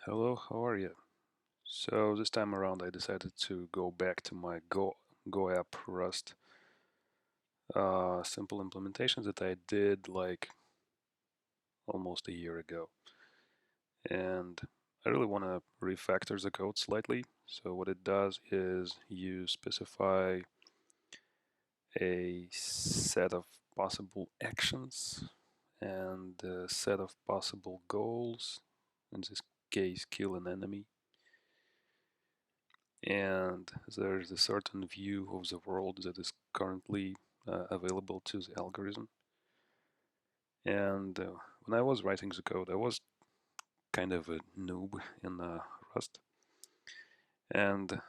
Hello, how are you? So this time around I decided to go back to my GOAP Rust simple implementation that I did like almost a year ago. And I really want to refactor the code slightly. So what it does is you specify a set of possible actions and a set of possible goals. In this case, kill an enemy. And there's a certain view of the world that is currently available to the algorithm. And when I was writing the code, I was kind of a noob in Rust. And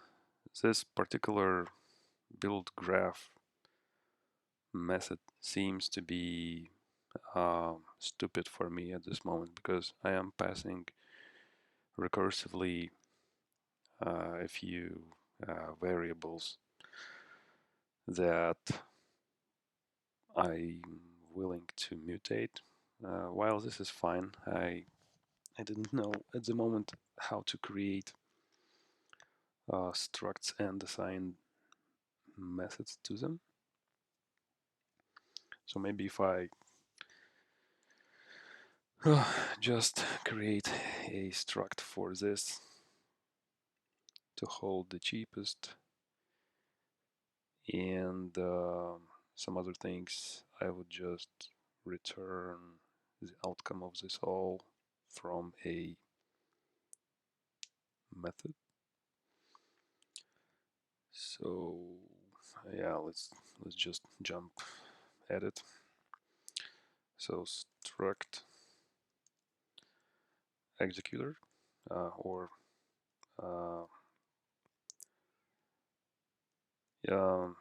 this particular build graph method seems to be stupid for me at this moment because I am passing recursively a few variables that I'm willing to mutate. While this is fine, I didn't know at the moment how to create structs and assign methods to them. So maybe if I just create a struct for this to hold the cheapest and some other things, I would just return the outcome of this all from a method. So yeah, let's just jump at it. So struct executor or yeah, I'm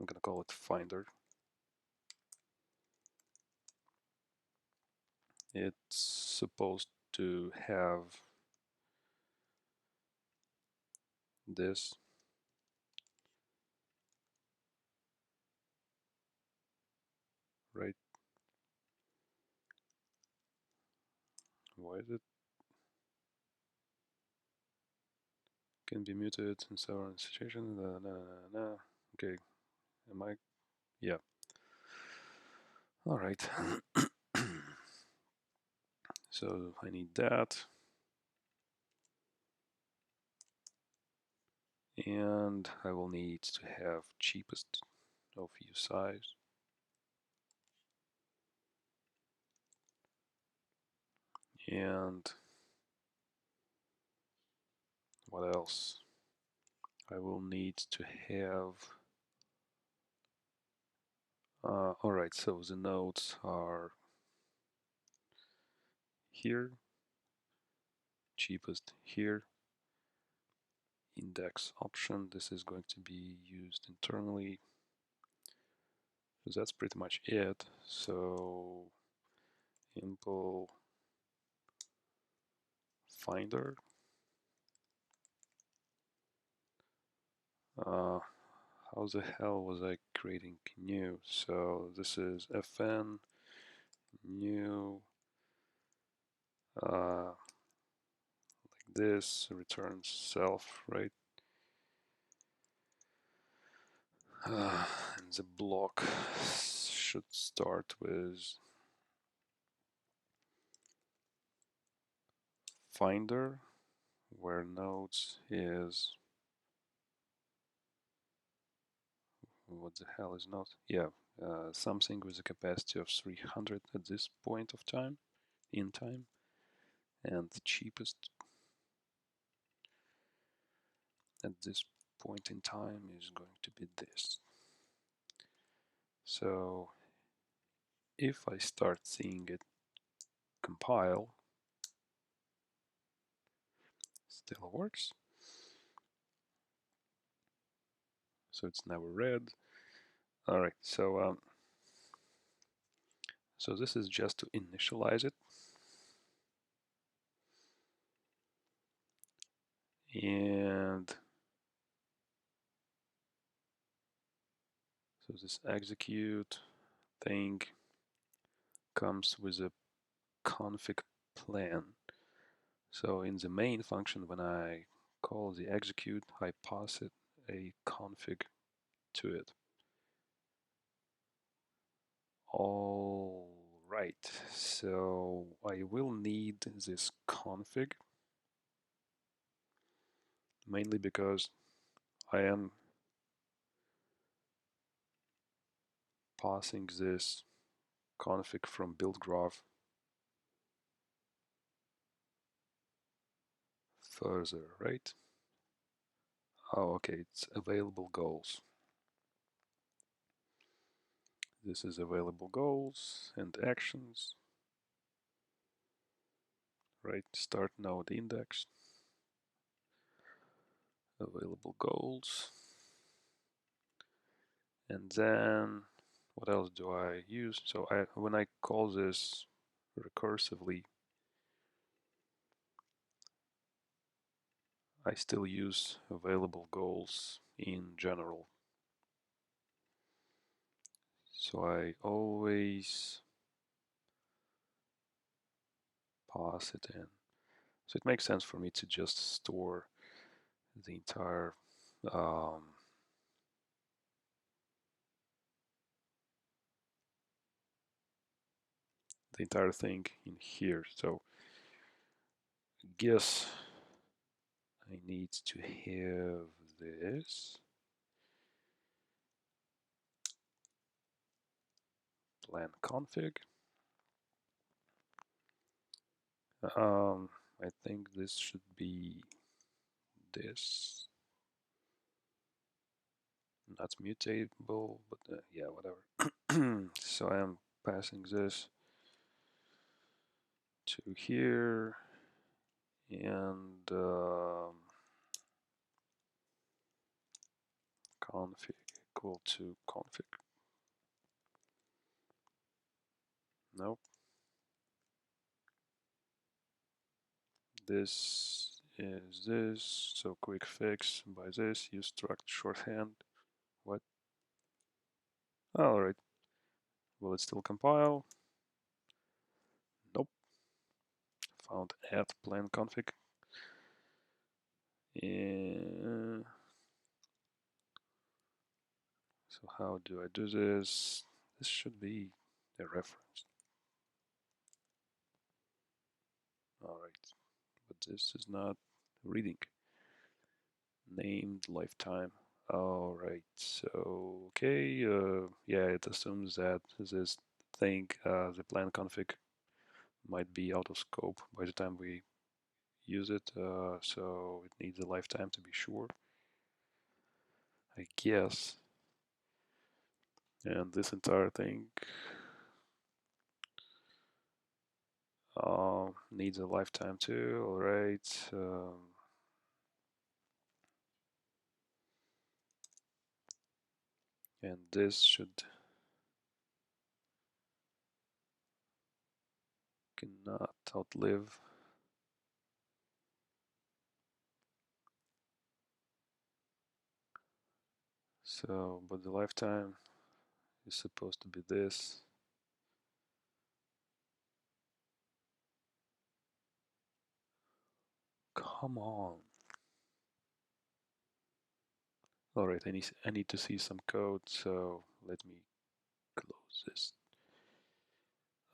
gonna call it finder. It's supposed to have this. Right? Why is it can be muted in several situations? Okay, am I? Yeah. All right. So I need that, and I will need to have cheapest of view size. And what else? I will need to have. All right, so the nodes are here, cheapest here, index option. This is going to be used internally. So that's pretty much it. So impl finder. How the hell was I creating new? So this is fn new like this returns self, right? And the block should start with finder, where nodes is what the hell is not? Yeah, something with a capacity of 300 at this point of time, in time, and the cheapest at this point in time is going to be this. So if I start seeing it compile, still works. So it's never read. All right, so this is just to initialize it. And so this execute thing comes with a config plan. So in the main function, when I call the execute, I pass it a config to it. All right, so I will need this config mainly because I am passing this config from buildgraph further, right? Oh, okay, it's available goals. This is available goals and actions, right? Start node index, available goals. And then what else do I use? So when I call this recursively, I still use available goals in general. So I always pass it in. So it makes sense for me to just store the entire thing in here. So I guess I need to have this plan config. I think this should be this. Not mutable, but yeah, whatever. So I am passing this to here and config equal to config. Nope. This is this. So quick fix by this. Use struct shorthand. What? All right. Will it still compile? Nope. Found add plan config. And so how do I do this? This should be a reference. All right, but this is not reading. Named lifetime. All right, so okay, yeah, it assumes that this thing, the plan config, might be out of scope by the time we use it, so it needs a lifetime to be sure, I guess. And this entire thing needs a lifetime too. All right. And this cannot outlive. So, but the lifetime is supposed to be this. Come on. All right, I need to see some code, so let me close this.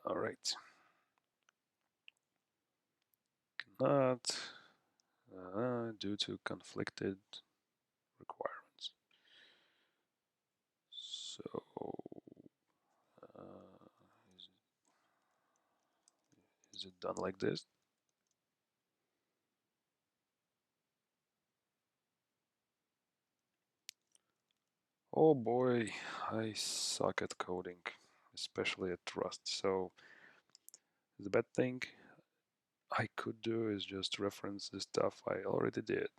All right. Cannot due to conflicted requirements. So uh, is it done like this? Oh boy, I suck at coding, especially at Rust. So the bad thing I could do is just reference the stuff I already did.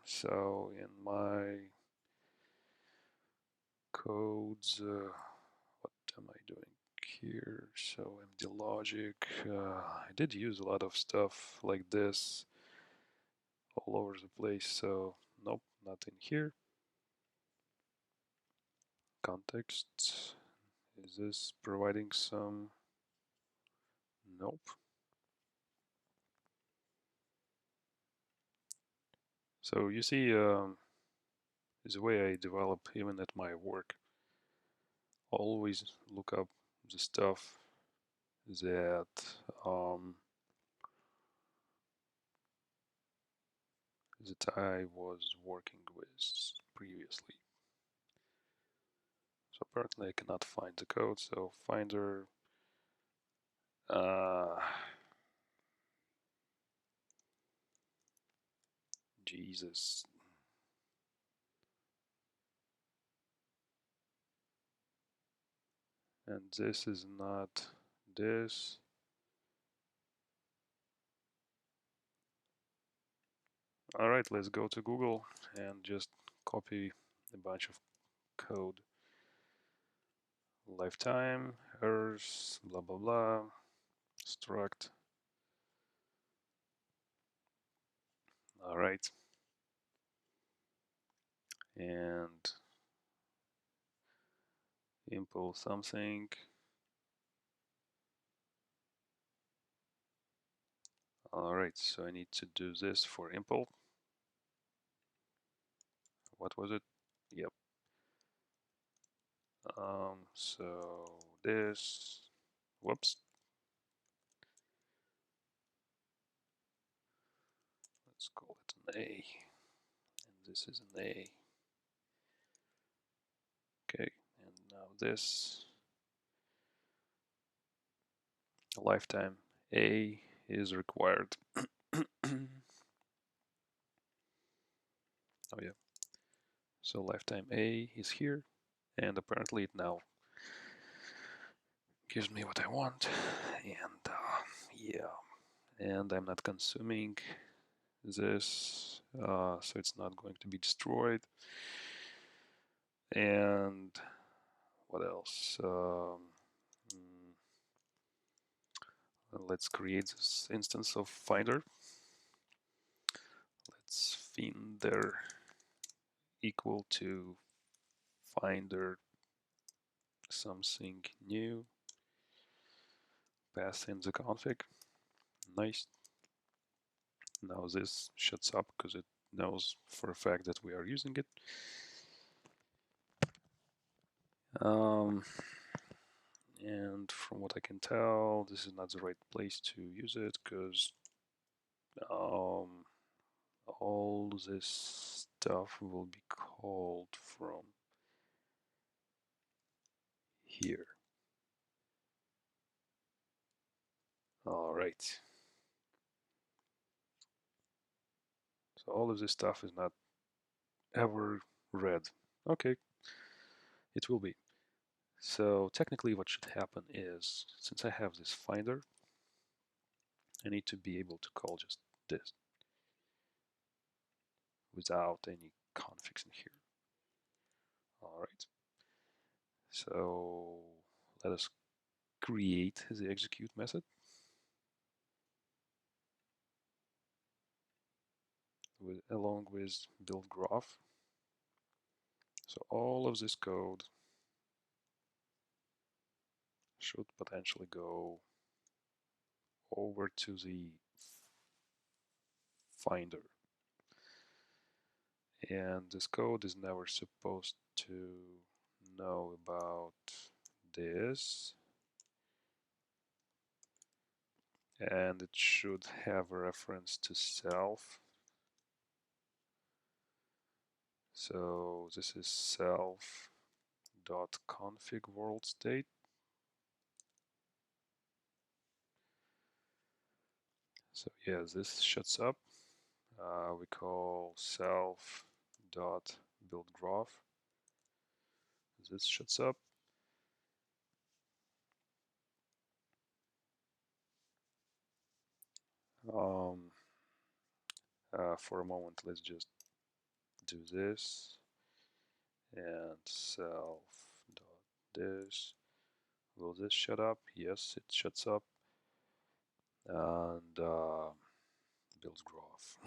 So in my codes, what am I doing here? So MD logic, I did use a lot of stuff like this all over the place. So nope, not in here. Context, is this providing some? Nope. So you see, is the way I develop even at my work. Always look up the stuff that that I was working with previously. So apparently I cannot find the code, so finder Jesus. And this is not this. All right, let's go to Google and just copy a bunch of code. Lifetime, errors, blah, blah, blah, struct. All right. And import something. All right, so I need to do this for import. What was it? Yep. So this, whoops. Let's call it an A. And this is an A. Okay, and now this lifetime A is required. Oh yeah. So lifetime A is here, and apparently it now gives me what I want. And yeah, and I'm not consuming this, so it's not going to be destroyed. And what else? Let's create this instance of finder. Let's finder equal to finder something new. Pass in the config. Nice. Now this shuts up because it knows for a fact that we are using it. And from what I can tell, this is not the right place to use it because all this stuff will be called from here. All right. So all of this stuff is not ever read. Okay, it will be. So technically what should happen is, since I have this finder, I need to be able to call just this without any configs in here. All right. So let us create the execute method along with buildgraph. So all of this code should potentially go over to the finder. And this code is never supposed to know about this. And it should have a reference to self. So this is self.config world state. So yeah, this shuts up. We call self.buildgraph. This shuts up. For a moment, let's just do this and self.this. Will this shut up? Yes, it shuts up. And buildgraph.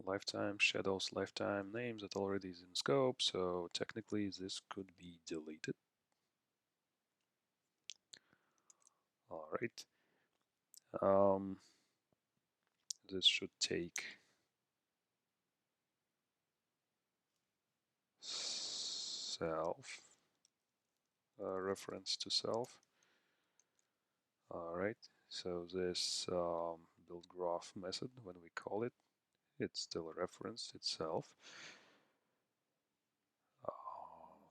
Lifetime shadows lifetime names that already is in scope, so technically this could be deleted. All right. This should take self, reference to self. All right, so this build graph method, when we call it, it's still a reference itself.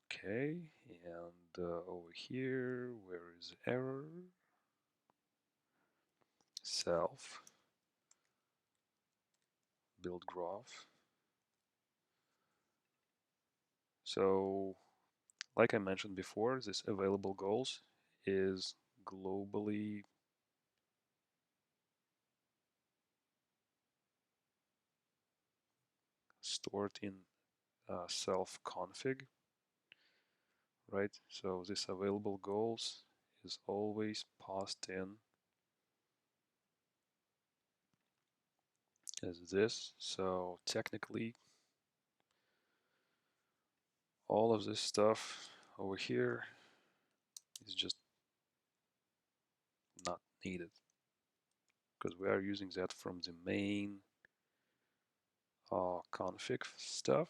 Okay, and over here, where is error? Self build graph. So, like I mentioned before, this available goals is globally stored in self config, right? So this available goals is always passed in as this. So technically, all of this stuff over here is just not needed because we are using that from the main config stuff.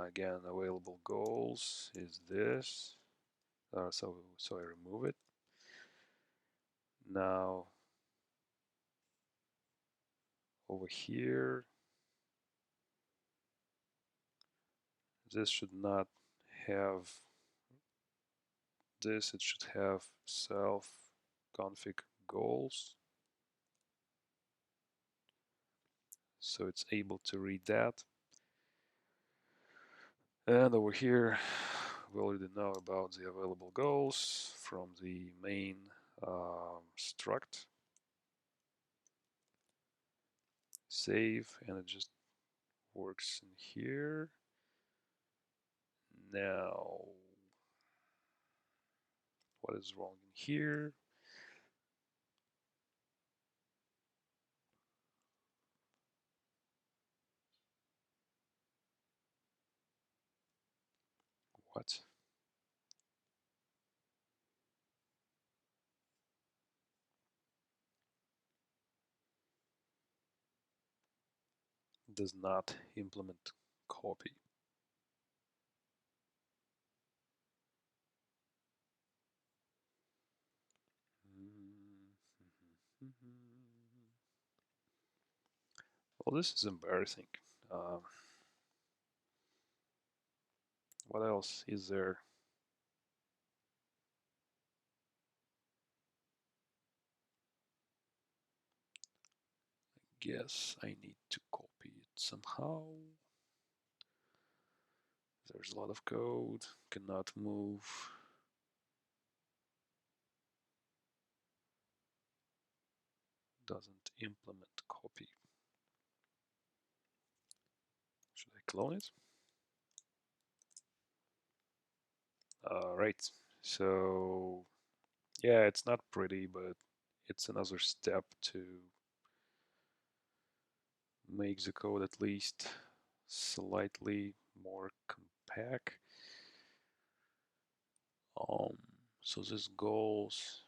Again, available goals is this. So I remove it. Now over here, this should not have this. It should have self config goals. So it's able to read that. And over here, we already know about the available goals from the main struct. Save, and it just works in here. Now, what is wrong in here? What? Does not implement copy. Well, this is embarrassing. What else is there? Guess I need to copy it somehow. There's a lot of code, cannot move. Doesn't implement copy. Should I clone it? Right, so yeah, it's not pretty, but it's another step to make the code at least slightly more compact. So this goals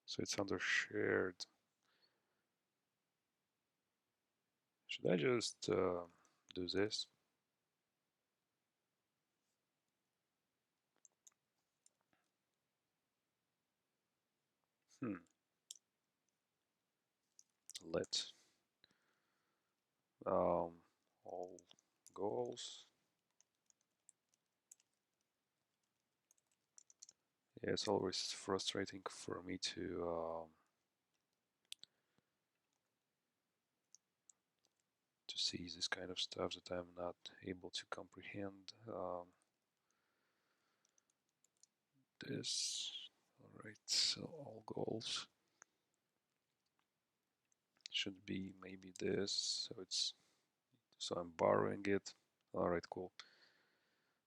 so it's under shared. Should I just do this? Let all goals. Yeah, it's always frustrating for me to see this kind of stuff that I'm not able to comprehend. This, all right, so all goals should be maybe this, so I'm borrowing it. All right, cool.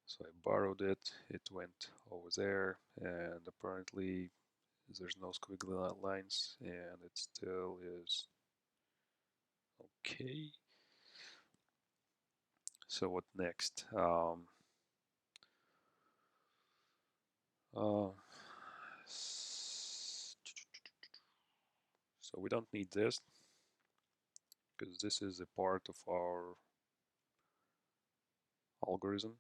So I borrowed it, it went over there, and apparently there's no squiggly lines, and it still is okay. So what next? So we don't need this because this is a part of our algorithm.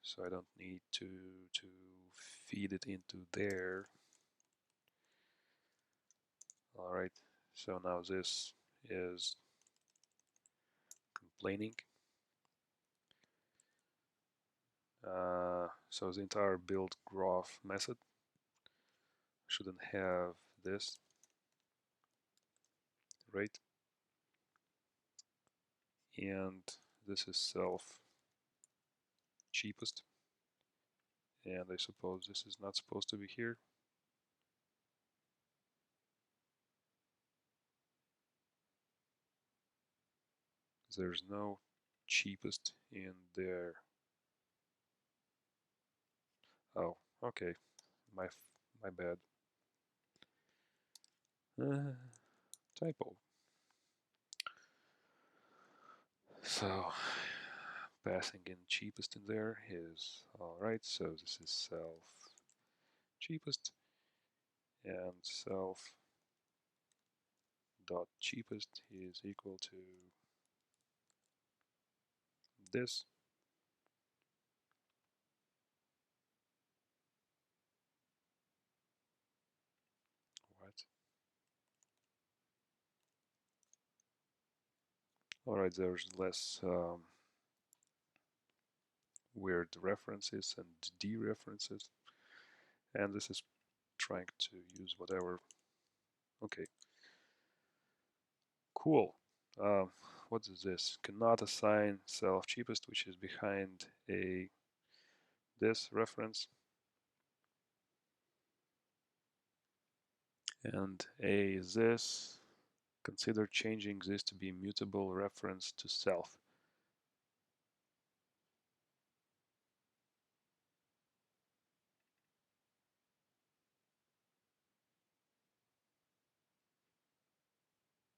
So I don't need to feed it into there. All right. So now this is complaining. So the entire build graph method shouldn't have this, right? And this is self cheapest. And I suppose this is not supposed to be here. There's no cheapest in there. Oh, okay. My bad. Typo. So passing in cheapest in there is alright. So this is self cheapest and self dot cheapest is equal to this. What? Alright, there's less weird references and dereferences, and this is trying to use whatever. Okay, cool. What is this? Cannot assign self cheapest, which is behind a this reference, and a this. Consider changing this to be mutable reference to self.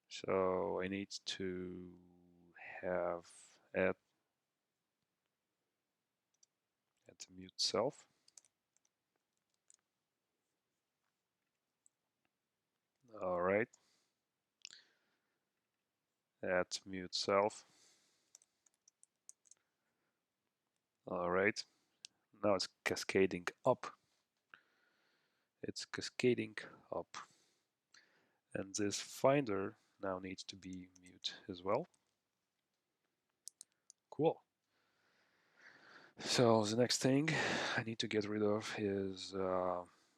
So I need to have at mute self. All right. At mute self. All right. Now it's cascading up. It's cascading up. And this finder now needs to be mute as well. Cool. So the next thing I need to get rid of is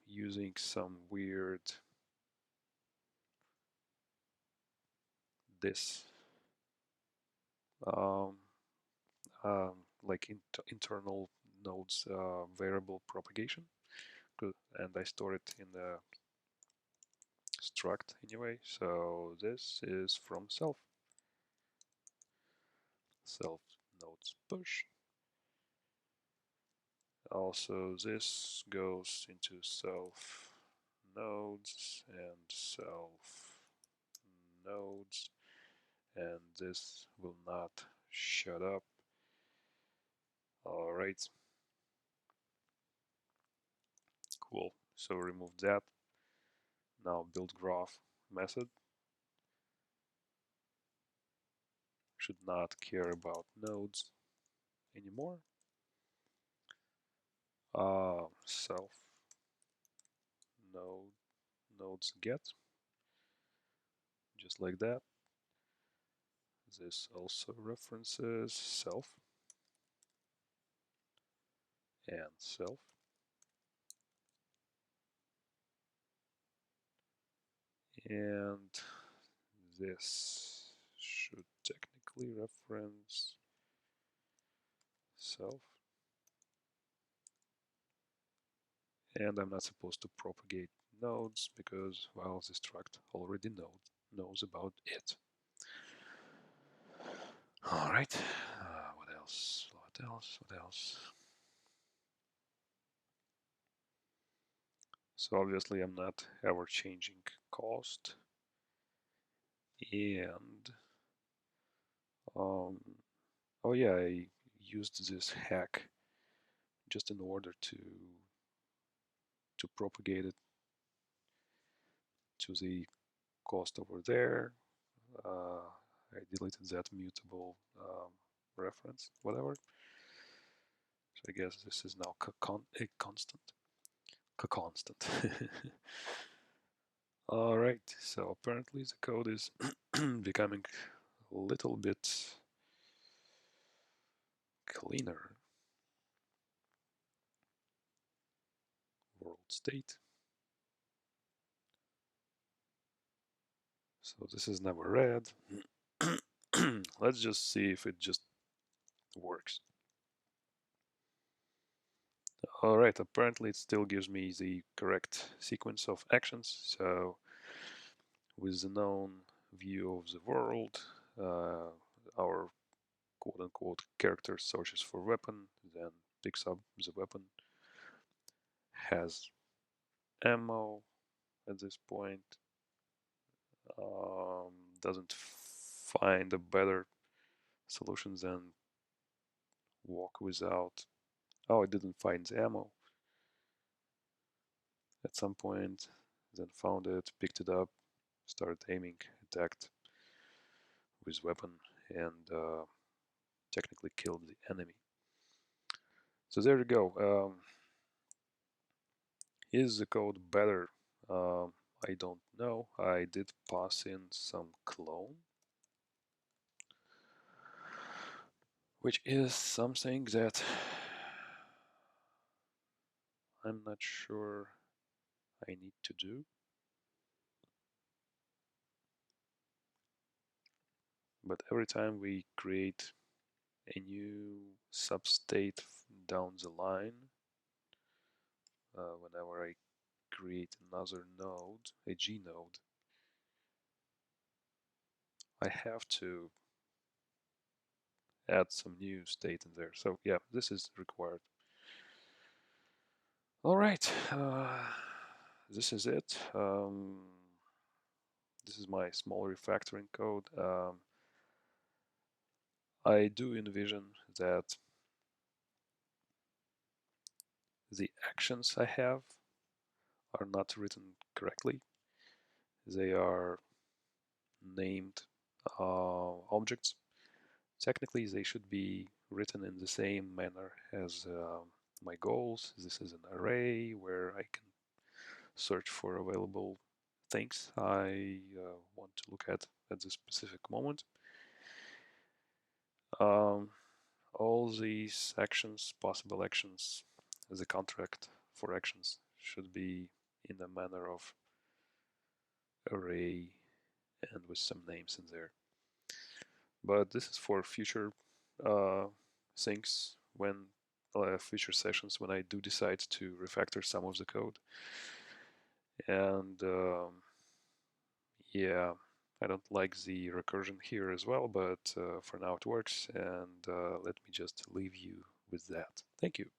using some weird this um, like internal nodes variable propagation, and I store it in the struct anyway. So this is from self nodes push. Also this goes into self nodes and self nodes, and this will not shut up. All right, cool. So remove that. Now build graph method should not care about nodes anymore. Self nodes get, just like that. This also references self and self. And this should technically reference self. And I'm not supposed to propagate nodes because, well, the struct already knows about it. All right. What else? What else? What else? So obviously I'm not ever changing cost. And Oh yeah, I used this hack just in order to propagate it to the cost over there. I deleted that mutable reference, whatever. So I guess this is now a constant. A constant. All right, so apparently the code is becoming a little bit cleaner. World state. So this is never read. Let's just see if it just works. All right, apparently it still gives me the correct sequence of actions. So with the known view of the world, our quote-unquote character searches for weapon, then picks up the weapon, has ammo at this point, doesn't find a better solution than walk without. Oh, I didn't find the ammo at some point, then found it, picked it up, started aiming, attacked with weapon, and technically killed the enemy. So there you go. Is the code better? I don't know. I did pass in some clone, which is something that I'm not sure I need to do. But every time we create a new substate down the line, whenever I create another node, a G node, I have to add some new state in there. So yeah, this is required. All right, this is it. This is my small refactoring code. I do envision that the actions I have are not written correctly. They are named objects. Technically, they should be written in the same manner as my goals. This is an array where I can search for available things I want to look at this specific moment. All these actions, possible actions, the contract for actions should be in the manner of array and with some names in there. But this is for future things when future sessions when I do decide to refactor some of the code. And yeah, I don't like the recursion here as well, but for now it works. And let me just leave you with that. Thank you.